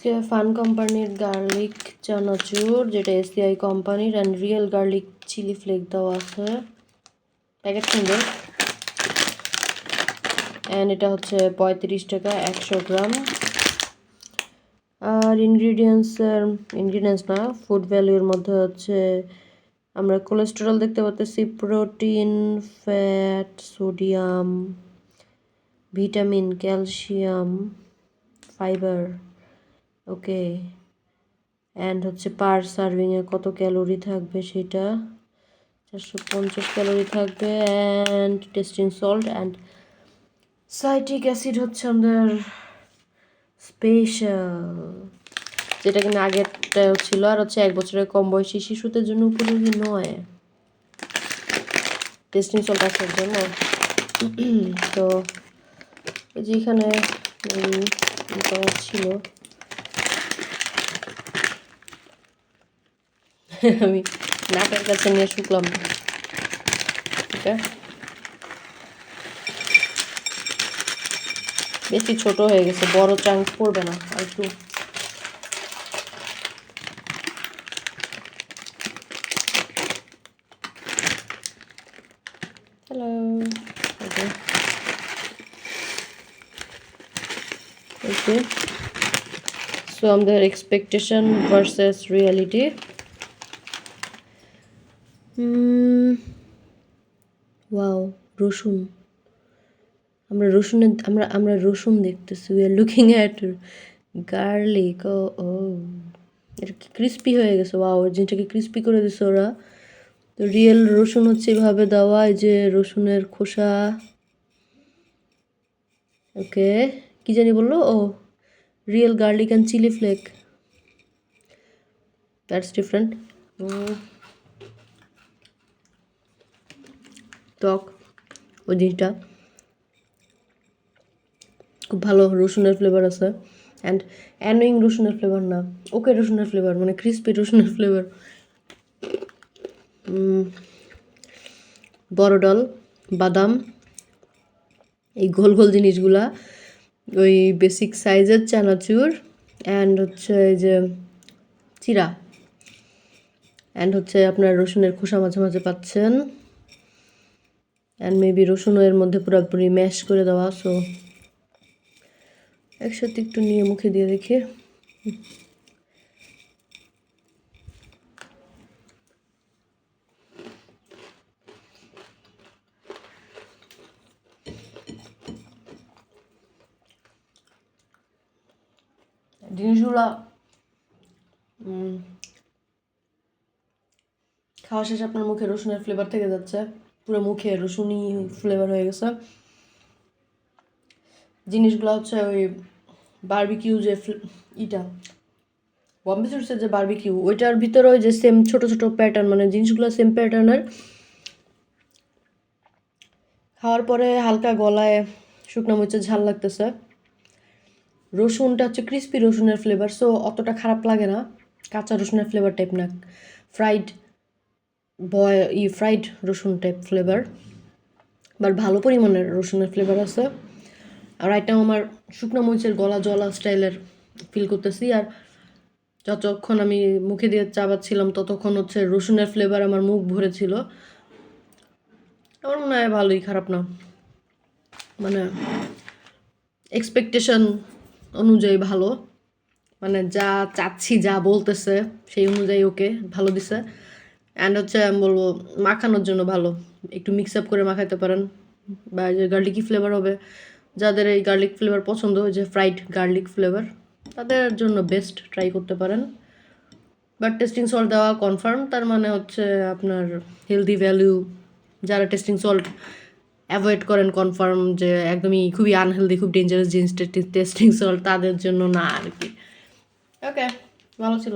আজকে ফান কোম্পানির গার্লিক চানাচুর, যেটা এসিআই কোম্পানির, অ্যান্ড রিয়েল গার্লিক চিলি ফ্লেক দেওয়া আছে। প্যাকেট সুন্দর। অ্যান্ড এটা হচ্ছে 35 টাকা 100 গ্রাম। আর ইনগ্রিডিয়েন্টস না, ফুড ভ্যালুর মধ্যে হচ্ছে আমরা কোলেস্টেরল দেখতে পাচ্ছি, protein, fat, sodium, vitamin, calcium, fibre. Okay, and হচ্ছে পার সার্ভিংয়ে কত ক্যালোরি থাকবে সেটা 450 ক্যালোরি থাকবে। And testing salt and citric acid হচ্ছে আমাদের স্পেশাল, যেটা কিনা আগেরটাও ছিল। আর হচ্ছে 1 বছরের কম বয়সী শিশুদের জন্য উপযোগী নয় টেস্টিং সল্ট আসার জন্য। তো যেখানে ছিল আমি নাকের কাছে নিয়ে শুকলাম। ওকে, বেশি ছোট হয়ে গেছে, বড় চাঙ্ক পড়বে না আর একটু। Hello, okay okay. সো আমাদের এক্সপেকটেশন ভার্সেস রিয়ালিটি। ওয়াও, রসুন। আমরা রসুন দেখতেছি। We are looking at garlic. ও ও, এটা কি ক্রিস্পি হয়ে গেছে? ওয়াও, জিনিসটাকে ক্রিস্পি করে দিছে ওরা। তো রিয়েল রসুন হচ্ছে এভাবে দেওয়া, এই যে রসুনের খোসা। ওকে, কি জানি বললো? ও, real garlic and chili flake, that's different. টক ওই জিনিসটা খুব ভালো, রসুনের ফ্লেভার আছে। অ্যান্ড অ্যানোয়িং রসুনের ফ্লেভার না, ওকে রসুনের ফ্লেভার, মানে ক্রিস্পি রসুনের ফ্লেভার। বড় ডাল, বাদাম, এই গোল গোল জিনিসগুলা, ওই বেসিক সাইজের চানাচুর, অ্যান্ড হচ্ছে এই যে চিরা, অ্যান্ড হচ্ছে আপনার রসুনের খোসা মাঝে মাঝে পাচ্ছেন। অ্যান্ড মেবি রসুনও এর মধ্যে পুরোপুরি ম্যাশ করে দেওয়া। সো একসাথে একটু নিয়ে মুখে দিয়ে দেখি। জিনিসগুলা খাওয়া শেষে আপনার মুখে রসুনের ফ্লেভার থেকে যাচ্ছে, পুরো মুখে রসুনই ফ্লেভার হয়ে গেছে। জিনিসগুলো হচ্ছে ওই বারবিকিউ, যে ইটা বম্বে সুটসের যে বারবিকিউ, ওইটার ভিতরে ওই যে সেম ছোট ছোট প্যাটার্ন, মানে জিনিসগুলো সেম প্যাটার্নের। খাওয়ার পরে হালকা গলায় শুকনো মরিচের ঝাল লাগতেছে। রসুনটা হচ্ছে ক্রিস্পি রসুনের ফ্লেভার, সো অতটা খারাপ লাগে না, কাঁচা রসুনের ফ্লেভার টাইপ না, ফ্রাইড রসুন টাইপ ফ্লেভার, বাট ভালো পরিমাণের রসুনের ফ্লেভার আছে। আর আইটাম আমার শুকনো মরিচের গলা জলা স্টাইলের ফিল করতেছি। আর যতক্ষণ আমি মুখে দিয়ে চাবাচ্ছিলাম ততক্ষণ হচ্ছে রসুনের ফ্লেভার আমার মুখ ভরেছিল। আমার মনে হয় ভালোই, খারাপ না, মানে এক্সপেকটেশন অনুযায়ী ভালো, মানে যা চাচ্ছি, যা বলতেছে সেই অনুযায়ী ওকে ভালো দিছে। অ্যান্ড হচ্ছে আমি বলবো মাখানোর জন্য ভালো, একটু মিক্স আপ করে মাখাইতে পারেন, বা যে গার্লিকি ফ্লেভার হবে, যাদের এই গার্লিক ফ্লেভার পছন্দ, ওই যে ফ্রাইড গার্লিক ফ্লেভার, তাদের জন্য বেস্ট, ট্রাই করতে পারেন। বাট টেস্টিং সল্ট দেওয়া কনফার্ম, তার মানে হচ্ছে আপনার হেলদি ভ্যালু, যারা টেস্টিং সল্ট অ্যাভয়েড করেন কনফার্ম যে একদমই খুবই আনহেলদি, খুব ডেঞ্জারাস জিনিস টেস্টিং সল্ট, তাদের জন্য না আর কি। ওকে, ভালো ছিল।